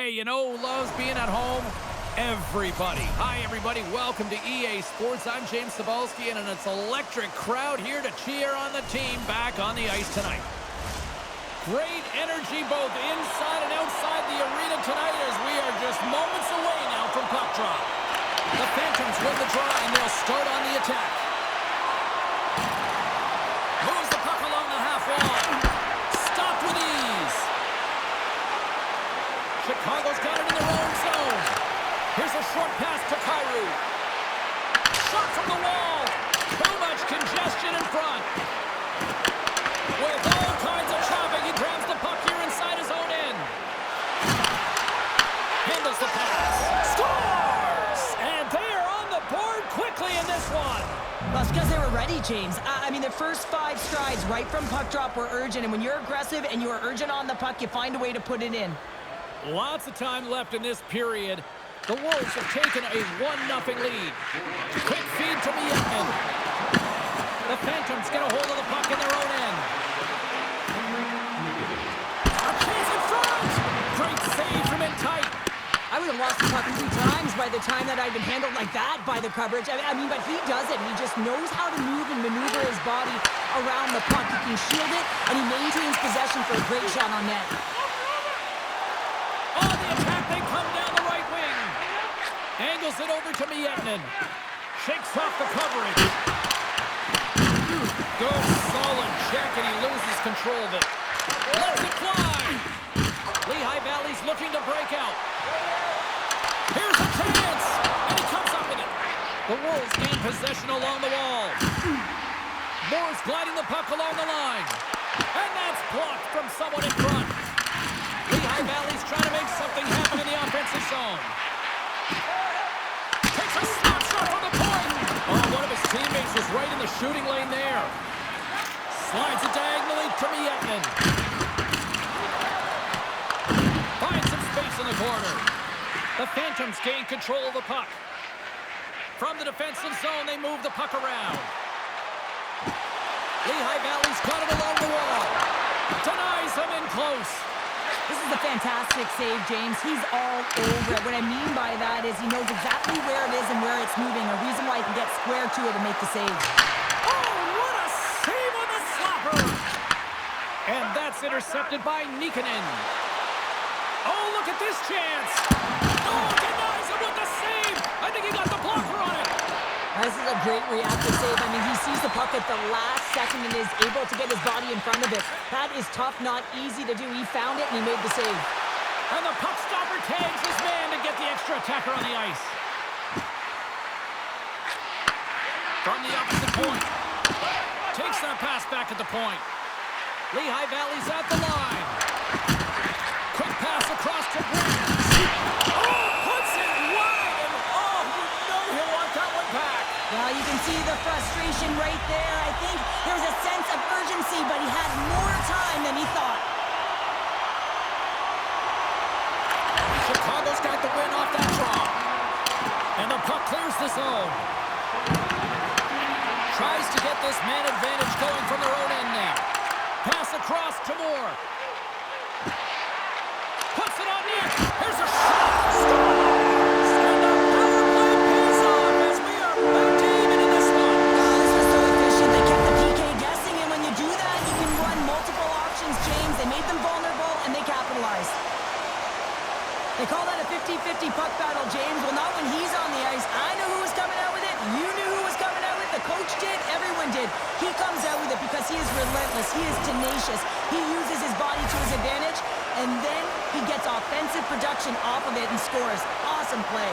Hey, you know who loves being at home? Everybody. Hi, everybody. Welcome to EA Sports. I'm James Cebulski, and it's an electric crowd here to cheer on the team back on the ice tonight. Great energy both inside and outside the arena tonight as we are just moments away now from puck drop. The Phantoms win the draw, and they'll start on the attack. Moves the puck along the half wall. Stopped with ease. Chicago's got it in their own zone. Here's a short pass to Kyrou. Shot from the wall. Too much congestion in front. With all kinds of traffic, he grabs the puck here inside his own end. Handles the pass. Scores! And they are on the board quickly in this one. Well, it's because they were ready, James. I mean, the first 5 strides right from puck drop were urgent, and when you're aggressive and you are urgent on the puck, you find a way to put it in. Lots of time left in this period. The Wolves have taken a 1-0 lead. Quick feed to Mietman. The Phantoms get a hold of the puck in their own end. A chance in front! Great save from in tight. I would have lost the puck 3 times by the time that I'd been handled like that by the coverage. I mean, but he does it. He just knows how to move and maneuver his body around the puck. He can shield it, and he maintains possession for a great shot on net. On the attack, they come down the right wing. Angles it over to Mietman. Shakes off the coverage. Goes solid check, and he loses control of it. Lets it fly. Lehigh Valley's looking to break out. Here's a chance, and he comes up with it. The Wolves gain possession along the wall. Moore's gliding the puck along the line. And that's blocked from someone in front. Lehigh Valley's trying to make something happen in the offensive zone. Takes a slap shot from the point. Oh, one of his teammates was right in the shooting lane there. Slides it diagonally to Mietman. Finds some space in the corner. The Phantoms gain control of the puck. From the defensive zone, they move the puck around. Lehigh Valley's got it along the wall. Denies him in close. This is a fantastic save, James. He's all over it. What I mean by that is he knows exactly where it is and where it's moving. A reason why he can get square to it and make the save. Oh, what a save on the slapper! And that's intercepted by Nikkanen. Oh, look at this chance! Oh, denies him with the save! I think he got the blocker on it! This is a great reactive save. I mean, he sees the puck at the last second and is able to get his body in front of it. That is tough, not easy to do. He found it and he made the save. And the puck stopper tags his man to get the extra attacker on the ice. From the opposite point. Takes that pass back at the point. Lehigh Valley's at the line. Quick pass across to Brent. Oh, puts it wide, and oh, you know he'll want that one back. Well, you can see the frustration right there. I think there was a sense of urgency, but he had more time than he thought. Chicago's got the win off that draw. And the puck clears the zone. Tries to get this man advantage going from their own end now. Pass across to Moore. Puts it on net. Here's a shot. Scores! And the power play pays off as we are back to even in this one. This was so efficient. They kept the PK guessing, and when you do that, you can run multiple options, James. They made them vulnerable, and they capitalized. They call that a 50-50 puck battle, James. Well, not when he's on the ice. I knew who was coming out with it. You knew who was coming out with it. The coach did. Everyone did. He comes out with it because he is relentless. He is tenacious. He uses his body to his advantage, and then he gets offensive production off of it and scores. Awesome play.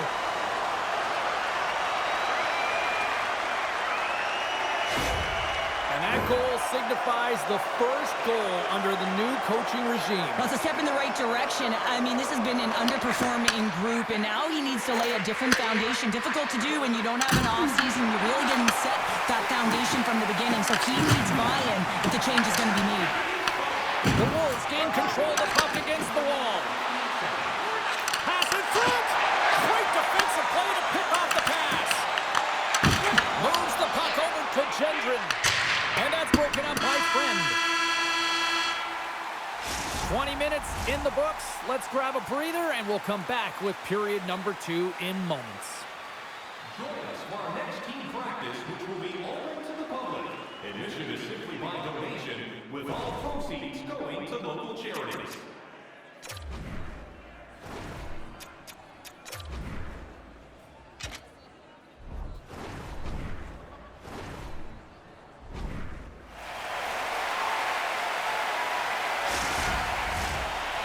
And that goal signifies the first goal under the new coaching regime. Well, it's a step in the right direction. I mean, this has been an underperforming group, and now he needs to lay a different foundation. Difficult to do when you don't have an offseason. You really didn't set that foundation from the beginning, so he needs buy-in if the change is going to be made. The Wolves gain control of the puck against the wall. Pass in front! Great defensive play to pick off the pass. Moves the puck over to Gendron. And that's broken up by Friend. 20 minutes. minutes in the books. Let's grab a breather, and we'll come back with period number 2 in moments. Join us for our next team practice, which will be open to the public. Admission is simply by donation, with all proceeds going to local charities.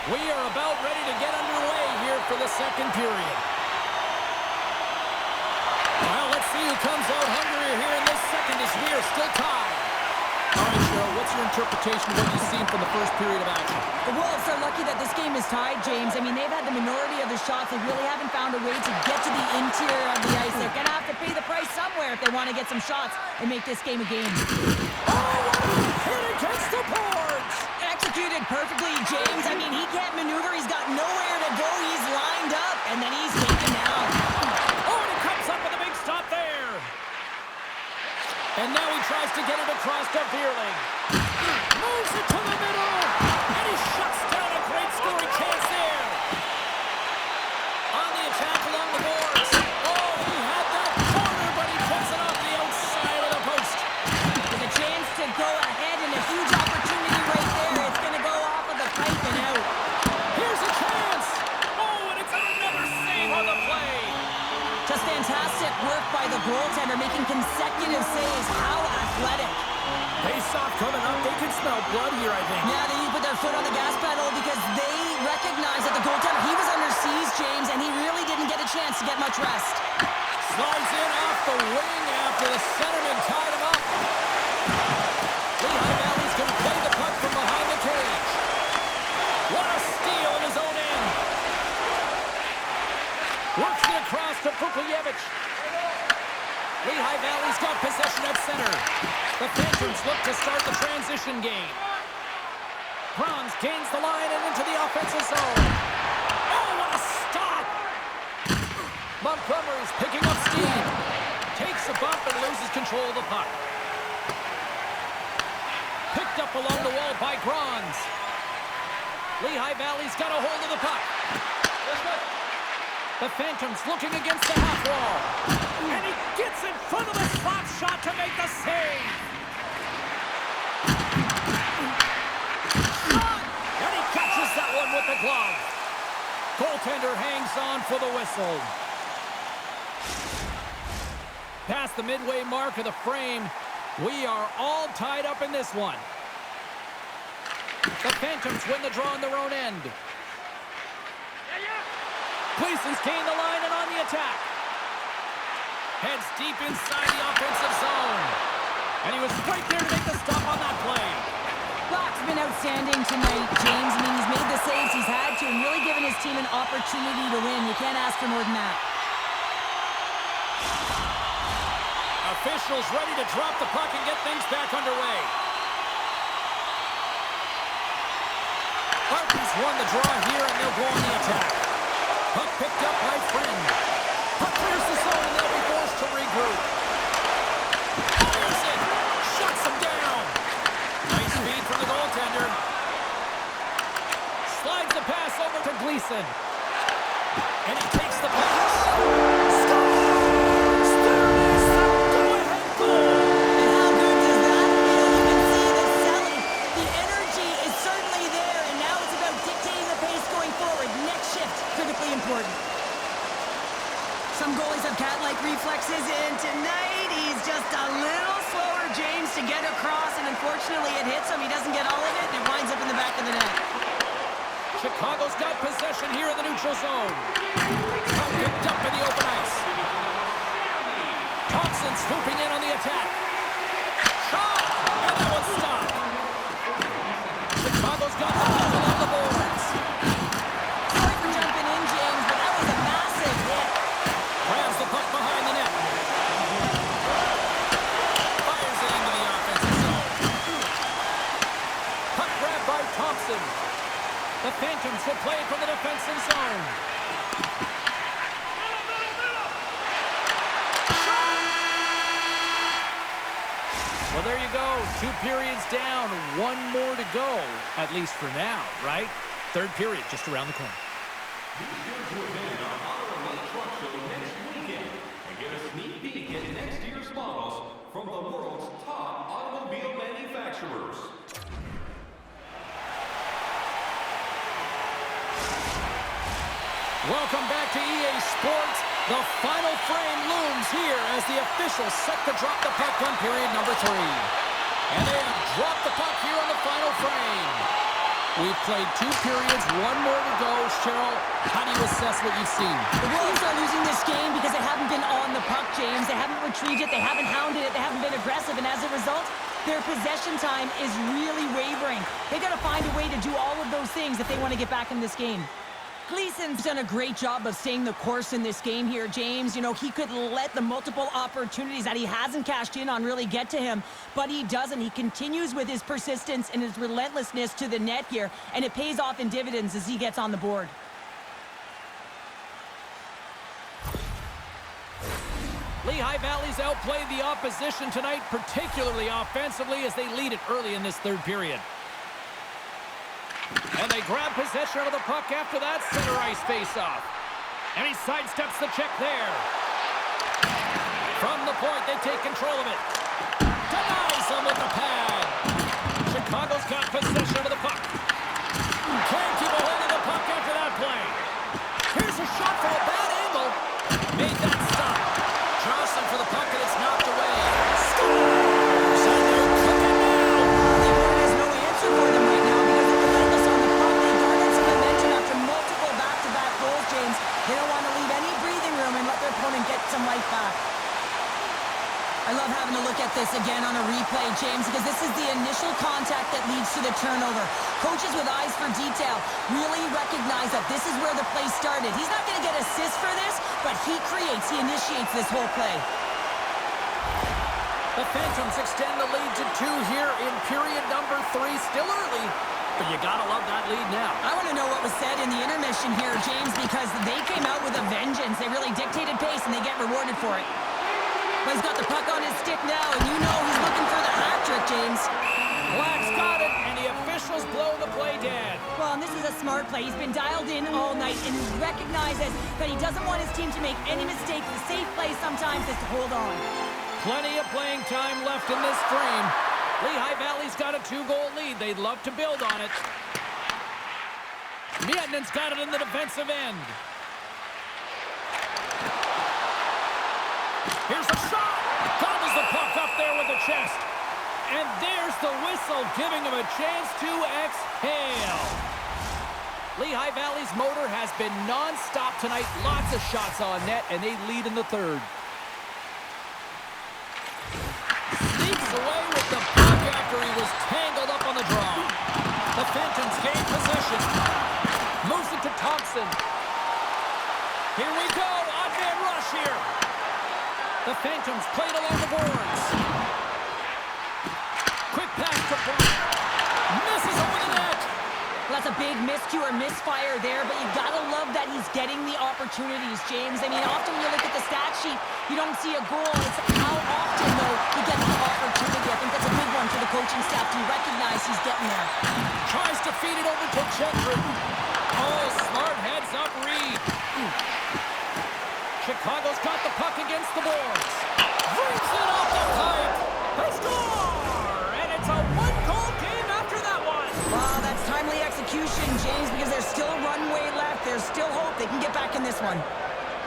We are about ready to get underway here for the second period. Well, let's see who comes out hungrier here in this second as we are still tied. All right, Cheryl, what's your interpretation of what you've seen from the first period of action? The Wolves are lucky that this game is tied, James. I mean, they've had the minority of the shots. They really haven't found a way to get to the interior of the ice. They're going to have to pay the price somewhere if they want to get some shots and make this game a game. Oh, what a hit against the boards! Executed perfectly, James. I mean, he can't maneuver. He's got nowhere to go. He's lined up, and then he's taken down. Oh, and he comes up with a big stop there. And now he tries to get it across to Vierling. Moves it to the middle, and he shuts down a great scoring chance there. On the attack along the boards. Oh, he had that corner, but he puts it off the outside of the post. With a chance to go ahead and a huge opportunity right there. It's going to go off of the pipe and out. Here's a chance. Oh, and it's another save on the play. Just fantastic work by the goaltender, making consecutive saves. How athletic. Face-off coming up. They can smell blood here, I think. Yeah, they need to put their foot on the gas pedal because they recognize that the goaltender, he was under siege, James, and he really didn't get a chance to get much rest. Slides in off the wing after the centerman tied him up. Lehigh Valley's going to play the puck from behind the cage. What a steal in his own end. Works it across to Vukovic. Lehigh Valley's got possession at center. The Phantoms look to start the transition game. Bronze gains the line and into the offensive zone. Oh, what a stop! Montgomery's picking up steam. Takes a bump and loses control of the puck. Picked up along the wall by Bronze. Lehigh Valley's got a hold of the puck. The Phantoms looking against the half wall. And he gets in front of the slap shot to make the save. Shot! And he catches that one with the glove. Goaltender hangs on for the whistle. Past the midway mark of the frame, we are all tied up in this one. The Phantoms win the draw on their own end. Gleason's gained the line and on the attack. Heads deep inside the offensive zone. And he was right there to make the stop on that play. Black's been outstanding tonight, James. I mean, he's made the saves he's had to and really given his team an opportunity to win. You can't ask for more than that. Officials ready to drop the puck and get things back underway. Barton's won the draw here, and they'll go on the attack. Puck picked up by Friend. Puck clears the zone, and they'll be forced to regroup. Fires it! Shuts them down! Nice feed from the goaltender. Slides the pass over to Gleason. And he takes the pass. Scores! There is the go-ahead goal! And how good does that feel? You can see the selling. The energy is certainly there, and now it's about dictating the pace going forward. Next shift, critically important. Some goalies have cat-like reflexes, and tonight he's just a little slower, James, to get across, and unfortunately it hits him. He doesn't get all of it, and it winds up in the back of the net. Chicago's got possession here in the neutral zone. Puck picked up in the open ice. Thompson swooping in on the attack. Shot! And that one's stopped. Chicago's got the puck along the boards. Sorry for jumping in, James, but that was a massive hit. Grabs the puck behind the net. Fires it into the offensive zone. Puck grabbed by Thompson. The Phantoms will play from the defensive zone. Well, there you go. 2 periods down, 1 more to go, at least for now, right? third period just around the corner. Be sure to attend our Auto Late Truck Show next weekend and get a sneak peek at next year's models from the world's top automobile manufacturers. Welcome back to EA Sports. The final frame looms here as the officials set to drop the puck on period number 3. And they have dropped the puck here on the final frame. We've played 2 periods, 1 more to go. Cheryl, how do you assess what you've seen? The Wolves are losing this game because they haven't been on the puck, James. They haven't retrieved it. They haven't hounded it. They haven't been aggressive. And as a result, their possession time is really wavering. They got to find a way to do all of those things if they want to get back in this game. Gleason's done a great job of staying the course in this game here, James. You know, he could let the multiple opportunities that he hasn't cashed in on really get to him, but he doesn't. He continues with his persistence and his relentlessness to the net here, and it pays off in dividends as he gets on the board. Lehigh Valley's outplayed the opposition tonight, particularly offensively, as they lead it early in this third period. And they grab possession of the puck after that center ice face-off. And he sidesteps the check there. From the point, they take control of it. Denies them with the pad. Chicago's got possession of the puck. Can't keep a hold of the puck after that play. Here's a shot from a bad angle. Made that stop. Jostling for the puck, and it's knocked away. Scores! And they're cooking now. There's no answer for them right now because they're relentless on the puck. They garnered some momentum after multiple back-to-back goals, James. They don't want to leave any breathing room and let their opponent get some life back. I love having to look at this again on a replay, James, because this is the initial contact that leads to the turnover. Coaches with eyes for detail really recognize that this is where the play started. He's not going to get assists for this, but he initiates this whole play. The Phantoms extend the lead to 2 here in period number 3. Still early, but you gotta love that lead now. I want to know what was said in the intermission here, James, because they came out with a vengeance. They really dictated pace, and they get rewarded for it. But he's got the puck on his stick now, and you know he's looking for the hat trick, James. Black's got it, and the officials blow the play dead. Well, and this is a smart play. He's been dialed in all night, and he recognizes that he doesn't want his team to make any mistakes. The safe play sometimes is to hold on. Plenty of playing time left in this frame. Lehigh Valley's got a 2-goal lead. They'd love to build on it. Mietninen's got it in the defensive end. Here's the shot! Gobbles the puck up there with the chest. And there's the whistle, giving him a chance to exhale. Lehigh Valley's motor has been non-stop tonight. Lots of shots on net, and they lead in the third. Sneaks away with the puck after he was tangled up on the draw. The Phantoms gain possession. Moves it to Thompson. Here we go. Odd man rush here. The Phantoms played along the boards. Quick pass to Brown. Misses over the net. Well, that's a big miscue or misfire there, but you gotta love that he's getting the opportunities, James. I mean, often when you look at the stat sheet, you don't see a goal. It's how often, though, he gets the opportunity. I think that's a big one for the coaching staff to recognize he's getting there. Tries to feed it over to Chetry. Oh, smart heads-up read. Chicago's got the puck against the boards. Brings it off the pipe. They score! And it's a 1-goal game after that one. Wow, that's timely execution, James, because there's still runway left. There's still hope they can get back in this one.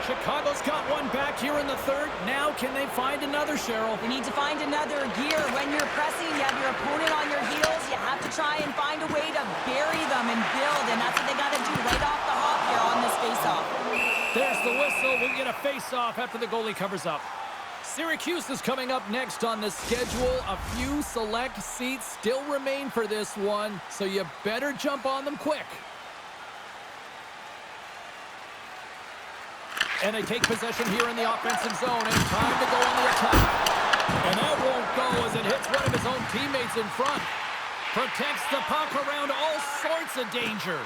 Chicago's got one back here in the third. Now can they find another, Cheryl? They need to find another gear. When you're pressing, you have your opponent on your heels. You have to try and find a way to bury them and build, and that's what they got to do right off the hop here on this face-off. There's the whistle. We'll get a face-off after the goalie covers up. Syracuse is coming up next on the schedule. A few select seats still remain for this one, so you better jump on them quick. And they take possession here in the offensive zone, and time to go on the attack. And that won't go as it hits one of his own teammates in front. Protects the puck around all sorts of danger.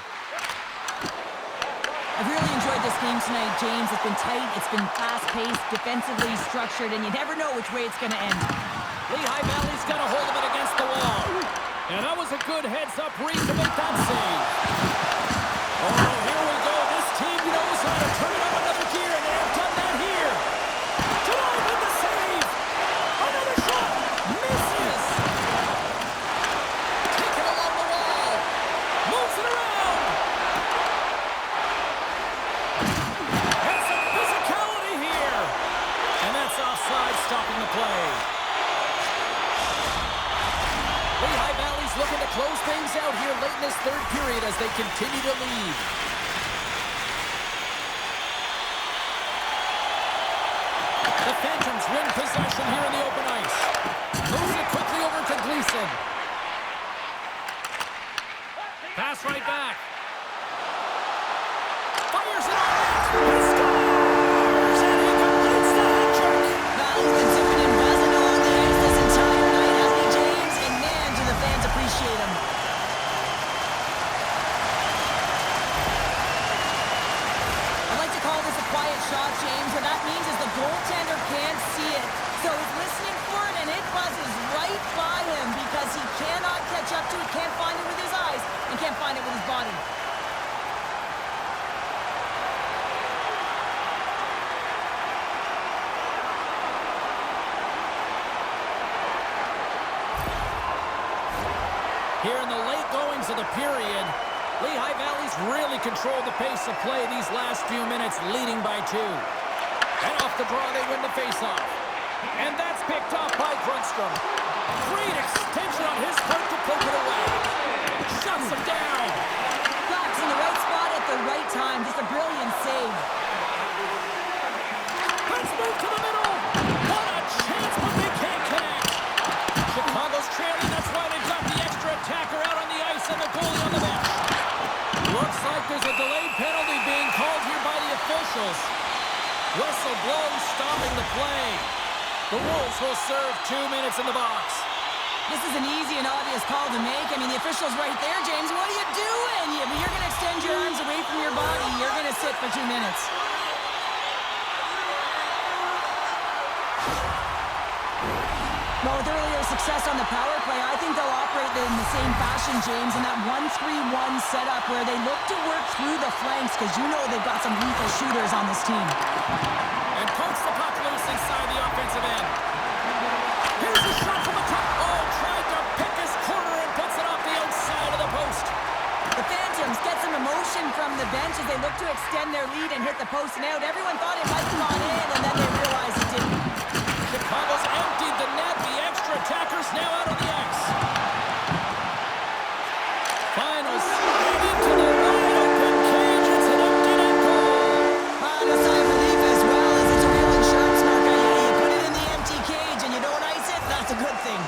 I've really enjoyed this game tonight, James. It's been tight, it's been fast-paced, defensively structured, and you never know which way it's going to end. Lehigh Valley's got a hold of it against the wall. And that was a good heads-up read to make that save. Oh, here we go. This team knows how to turn it up another gear, and they have done that here. Tonight with the save. Another shot. Misses. Taken along the wall. Moves it around. And some physicality here. And that's offside, stopping the play. Lehigh Valley's looking to close things out here late in this third period as they continue to lead. The Phantoms win possession here in the open ice. Moves it quickly over to Gleason. Pass right back. Fires it on net. He scores! And he completes the hat trick. Valley's been zipping and buzzing along the ice this entire night, hasn't he, James? And man, do the fans appreciate him. I like to call this a quiet shot, James. What that means is the goaltender can't see it. So he's listening for it, and it buzzes right by him because he cannot catch up to it, can't find it with his eyes, and can't find it with his body. Here in the late goings of the period, Lehigh Valley's really controlled the pace of play these last few minutes, leading by 2. And off the draw, they win the faceoff. And that's picked off by Grundstrom. Great extension on his part to poke it away. Shuts him down. Black's in the right spot at the right time. Just a brilliant save. Let's move to the middle. What a chance, but they can't connect. Chicago's trailing. That's why they've got the extra attacker out on the ice and the goalie on the bench. Looks like there's a delayed penalty being called here by the officials. Whistle blows, stopping the play. The Wolves will serve 2 minutes in the box. This is an easy and obvious call to make. I mean, the official's right there, James. What are you doing? You're going to extend your arms away from your body. You're going to sit for 2 minutes. Well, with earlier success on the power play, I think they'll operate in the same fashion, James, in that 1-3-1 setup where they look to work through the flanks because you know they've got some lethal shooters on this team. And pokes the puck loose inside the offensive end. Here's a shot from the top. Oh, tried to pick his corner and puts it off the outside of the post. The Phantoms get some emotion from the bench as they look to extend their lead and hit the post and out. Everyone thought it might come on in, and then they realized it didn't. Chicago's emptied the net. The extra attacker's now out on the ice. Finals into the wide open cage. It's an empty net goal. On a sigh of relief as well as it's a real insurance marker. You put it in the empty cage and you don't ice it, that's a good thing.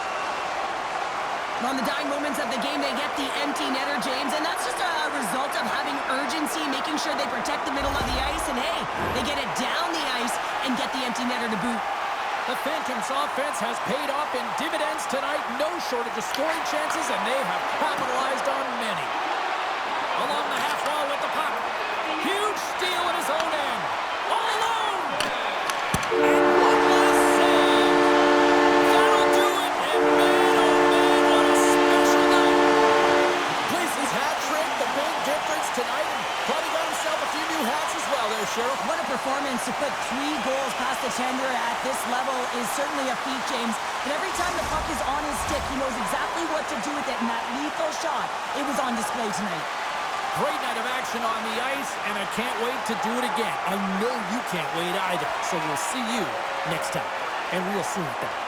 On the dying moments of the game, they get the empty netter, James, and that's just a result of having urgency, making sure they protect the middle of the ice, and hey, they get it down the ice and get the empty netter to boot. The Phantoms' offense has paid off in dividends tonight. No shortage of scoring chances, and they have capitalized on many. Along the half wall with the puck. Huge steal at his own end. All alone! And one last save. That'll do it, and man, oh man, what a special night. Gleason's hat trick, the big difference tonight. Probably got himself a few new hats as well there, Sheriff. What a performance to put 3 goals past the tender at this level is certainly a feat, James. But every time the puck is on his stick, he knows exactly what to do with it, and that lethal shot, it was on display tonight. Great night of action on the ice, and I can't wait to do it again. I know you can't wait either, so we'll see you next time, and real soon at that.